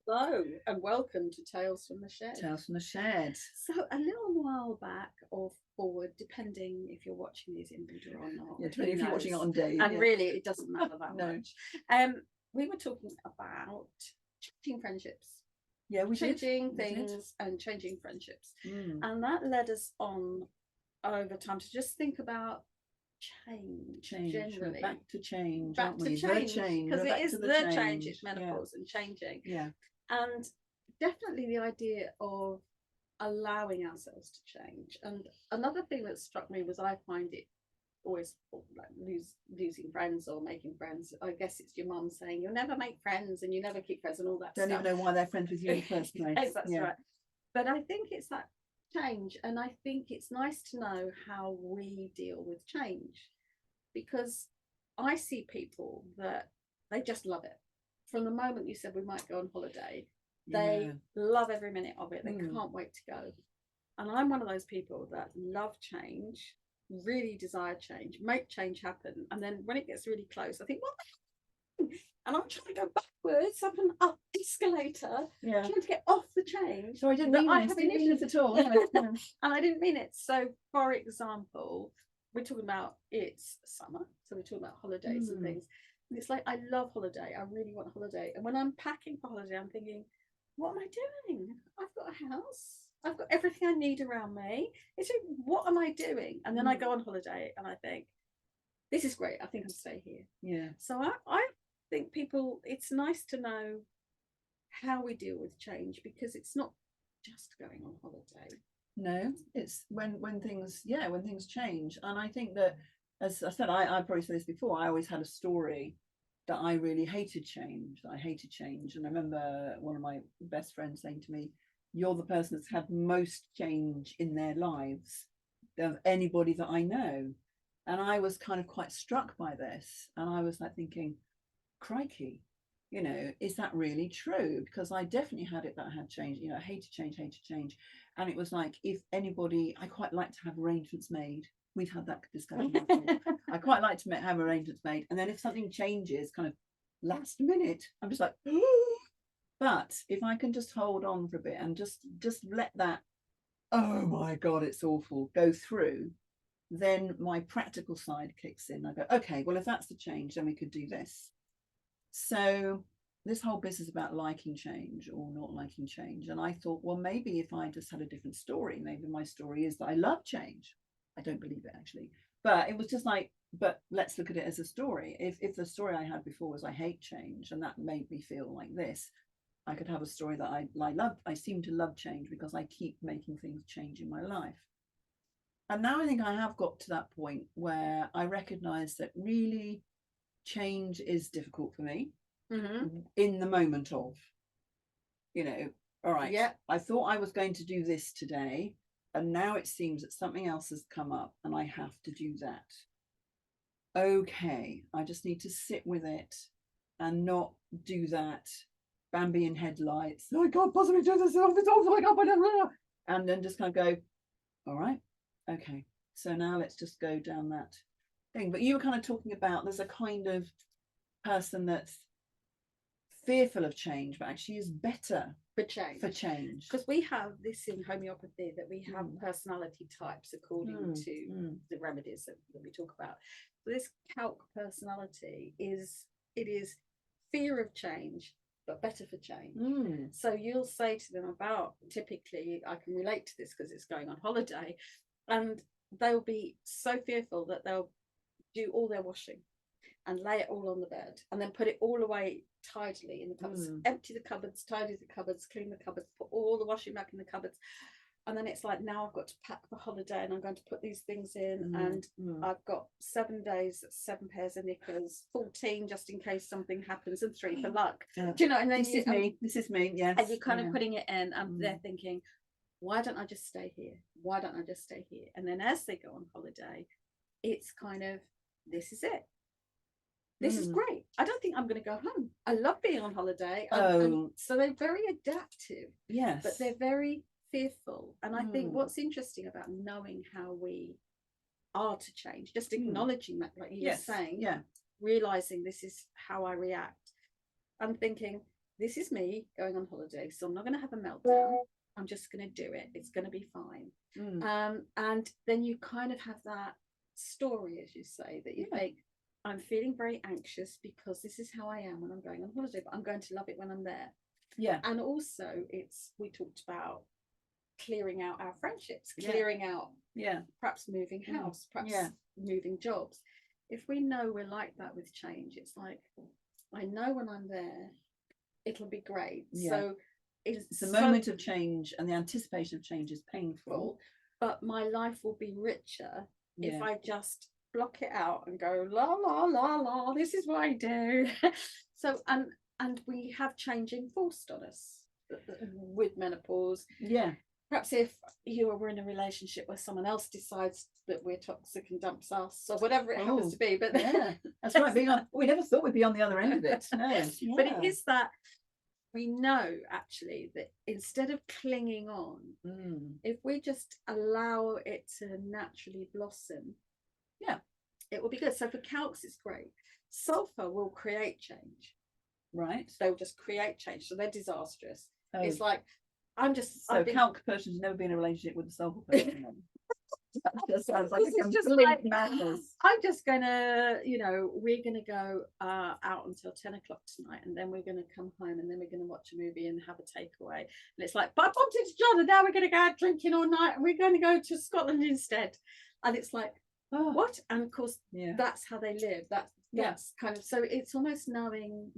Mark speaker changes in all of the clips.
Speaker 1: Hello and welcome to Tales from the Shed.
Speaker 2: Tales from the Shed.
Speaker 1: So a little while back or forward, depending if you're watching these in video or not.
Speaker 2: Yeah, depending if you're watching it on day.
Speaker 1: And really, it doesn't matter that
Speaker 2: No.
Speaker 1: much. We were talking about changing friendships.
Speaker 2: Yeah, we
Speaker 1: changing
Speaker 2: did.
Speaker 1: things and changing friendships.
Speaker 2: Mm.
Speaker 1: And that led us on over time to just think about change generally.
Speaker 2: We're back to change,
Speaker 1: back
Speaker 2: aren't
Speaker 1: to
Speaker 2: we?
Speaker 1: change, because it is the change. It's
Speaker 2: Yeah.
Speaker 1: menopause and changing.
Speaker 2: Yeah.
Speaker 1: And definitely the idea of allowing ourselves to change. And another thing that struck me was I find it always like losing friends or making friends. I guess it's your mum saying you'll never make friends and you never keep friends and all that
Speaker 2: Don't
Speaker 1: stuff.
Speaker 2: even know why they're friends with you in the first place.
Speaker 1: Yes, that's right. But I think it's that change, and I think it's nice to know how we deal with change, because I see people that they just love it. From the moment you said we might go on holiday, they love every minute of it. They can't wait to go. And I'm one of those people that love change, really desire change, make change happen. And then when it gets really close, I think, what the heck? And I'm trying to go backwards up and up escalator, trying to get off the change.
Speaker 2: So I didn't mean this at all.
Speaker 1: And I didn't mean it. So, for example, we're talking about it's summer, so we're talking about holidays and things. And it's like, I love holiday. I really want a holiday. And when I'm packing for holiday, I'm thinking, what am I doing? I've got a house. I've got everything I need around me. It's like, what am I doing? And then I go on holiday and I think, this is great. I think I'll stay here.
Speaker 2: Yeah.
Speaker 1: So I think people, it's nice to know how we deal with change, because it's not just going on holiday.
Speaker 2: No, it's when things change. And I think that, as I said, I probably said this before, I always had a story that I really hated change. I hated change. And I remember one of my best friends saying to me, you're the person that's had most change in their lives of anybody that I know. And I was kind of quite struck by this. And I was like thinking, crikey, you know, is that really true? Because I definitely had it that I had change, you know, I hated change. And it was like, if anybody, I quite like to have arrangements made. We've had that discussion before. I quite like to have arrangements made. And then if something changes kind of last minute, I'm just like, oh. But if I can just hold on for a bit and just let that, oh my God, it's awful, go through, then my practical side kicks in. I go, okay, well, if that's the change, then we could do this. So this whole business about liking change or not liking change. And I thought, well, maybe if I just had a different story, maybe my story is that I love change. I don't believe it, actually. But it was just like, but let's look at it as a story. If the story I had before was I hate change, and that made me feel like this, I could have a story that I love. I seem to love change because I keep making things change in my life. And now I think I have got to that point where I recognize that really change is difficult for me in the moment of, you know, all right, I thought I was going to do this today, and now it seems that something else has come up and I have to do that. Okay, I just need to sit with it and not do that Bambi in headlights. Oh, I can't possibly do this. It's awful. I can't. And then just kind of go, all right, okay. So now let's just go down that thing. But you were kind of talking about there's a kind of person that's fearful of change, but actually is better
Speaker 1: for change. Because we have this in homeopathy, that we have personality types according to the remedies that we talk about. So this calc personality is fear of change, but better for change. So you'll say to them about, typically, I can relate to this because it's going on holiday, and they'll be so fearful that they'll do all their washing and lay it all on the bed and then put it all away tidily in the cupboards, empty the cupboards, tidy the cupboards, clean the cupboards, put all the washing back in the cupboards. And then it's like, now I've got to pack for holiday and I'm going to put these things in, and I've got 7 days, 7 pairs of knickers, 14 just in case something happens, and 3 for luck. Do you know? And then
Speaker 2: this is me, yes.
Speaker 1: And you're kind of putting it in, and they're thinking, why don't I just stay here? Why don't I just stay here? And then as they go on holiday, it's kind of, this is it. This is great. I don't think I'm going to go home. I love being on holiday. And so they're very adaptive.
Speaker 2: Yes.
Speaker 1: But they're very fearful. And I think what's interesting about knowing how we are to change, just acknowledging that, like you were saying, realizing this is how I react. I'm thinking, this is me going on holiday, so I'm not going to have a meltdown. I'm just going to do it. It's going to be fine. And then you kind of have that story, as you say, that you think, I'm feeling very anxious because this is how I am when I'm going on holiday, but I'm going to love it when I'm there.
Speaker 2: Yeah.
Speaker 1: And also we talked about clearing out our friendships, clearing out, perhaps moving house, perhaps moving jobs. If we know we're like that with change, it's like, I know when I'm there, it'll be great. So it's
Speaker 2: the moment of change, and the anticipation of change is painful,
Speaker 1: but my life will be richer if I just block it out and go la la la la, this is what I do. So and we have change enforced on us with menopause. Perhaps if you were in a relationship where someone else decides that we're toxic and dumps us, or whatever it happens to be, but
Speaker 2: that's right, we never thought we'd be on the other end of it.
Speaker 1: But it is that we know actually that instead of clinging on, if we just allow it to naturally blossom, it will be good. So for calcs, it's great. Sulfur will create change.
Speaker 2: Right.
Speaker 1: They'll just create change. So they're disastrous. It's like,
Speaker 2: So calc person has never been in a relationship with a sulfur person. That just sounds like
Speaker 1: it's just like madness. I'm just gonna, we're gonna go out until 10 o'clock tonight, and then we're gonna come home, and then we're gonna watch a movie and have a takeaway. And it's like, but I bumped into John, and now we're gonna go out drinking all night, and we're gonna go to Scotland instead. And it's like, what? And of course, that's how they live. That's kind of, so it's almost knowing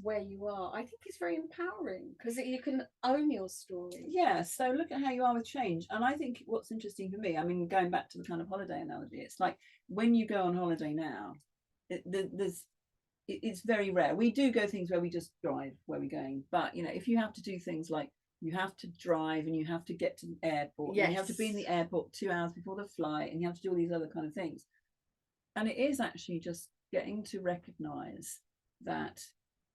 Speaker 1: where you are. I think it's very empowering because you can own your story.
Speaker 2: So look at how you are with change. And I think what's interesting for me, I mean, going back to the kind of holiday analogy, it's like when you go on holiday now, it's very rare. We do go things where we just drive where we're going, but if you have to do things like you have to drive and you have to get to the airport, and you have to be in the airport 2 hours before the flight, and you have to do all these other kind of things, and it is actually just getting to recognize that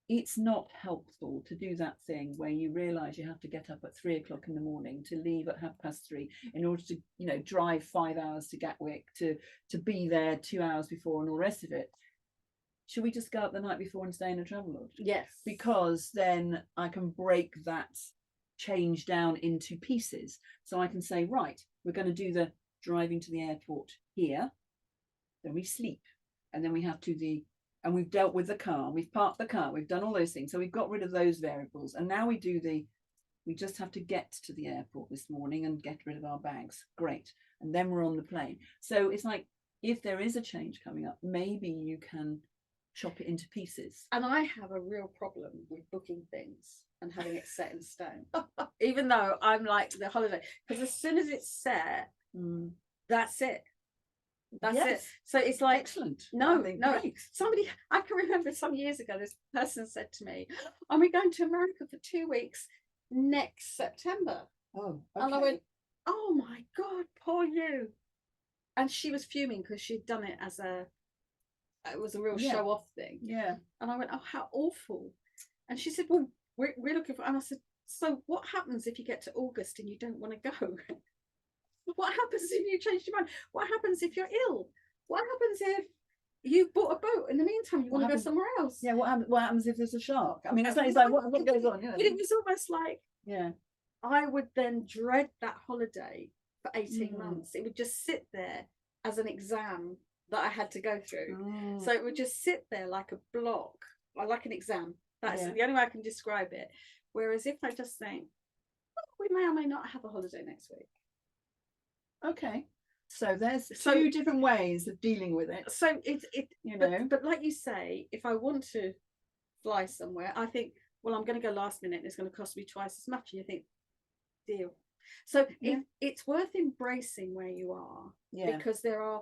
Speaker 2: it's not helpful to do that thing where you realize you have to get up at 3 o'clock in the morning to leave at 3:30 in order to drive 5 hours to Gatwick to be there 2 hours before and all the rest of it. Should we just go up the night before and stay in a Travelodge?
Speaker 1: Yes.
Speaker 2: Because then I can break that change down into pieces. So I can say, right, we're going to do the driving to the airport here, then we sleep, and then we have to and we've dealt with the car, we've parked the car, we've done all those things, so we've got rid of those variables, and now we just have to get to the airport this morning and get rid of our bags. Great. And then we're on the plane. So it's like, if there is a change coming up, maybe you can chop it into pieces.
Speaker 1: And I have a real problem with booking things and having it set in stone, even though I'm like the holiday, because as soon as it's set, that's it. That's it. So it's like,
Speaker 2: excellent.
Speaker 1: No. Somebody, I can remember some years ago, this person said to me, "Are we going to America for 2 weeks next September?"
Speaker 2: Oh, okay.
Speaker 1: And I went, "Oh my God, poor you." And she was fuming because she'd done it it was a real show off thing. And I went, "Oh, how awful." And she said, "Well, we're looking for," and I said, "So what happens if you get to August and you don't want to go? What happens if you change your mind? What happens if you're ill? What happens if you bought a boat in the meantime, you want to go somewhere else?"
Speaker 2: What happens if there's a shark? I mean, it's like what goes on?
Speaker 1: But it was almost like, I would then dread that holiday for 18 months. It would just sit there as an exam that I had to go through. So it would just sit there like a block, like an exam. That's the only way I can describe it. Whereas if I just think, we may or may not have a holiday next week.
Speaker 2: Okay, so there's two different ways of dealing with it.
Speaker 1: So but like you say, if I want to fly somewhere, I think, well, I'm going to go last minute and it's going to cost me twice as much. And you think, deal. So it's worth embracing where you are, because there are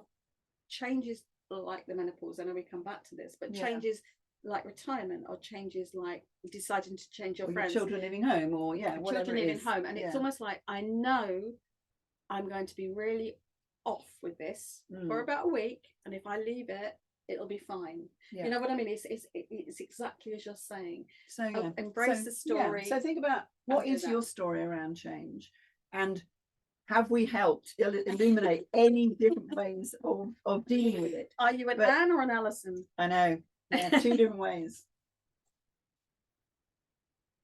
Speaker 1: changes like the menopause. I know we come back to this, but changes like retirement, or changes like deciding to change your friends,
Speaker 2: children living home, or
Speaker 1: children living home, and it's almost like, I know I'm going to be really off with this for about a week, and if I leave it, it'll be fine. You know what I mean? It's exactly as you're saying. So embrace the story.
Speaker 2: So think about, what is your story around change, and have we helped illuminate any different ways of dealing with it?
Speaker 1: Are you an Anne or an Alison?
Speaker 2: I know. 2 different ways.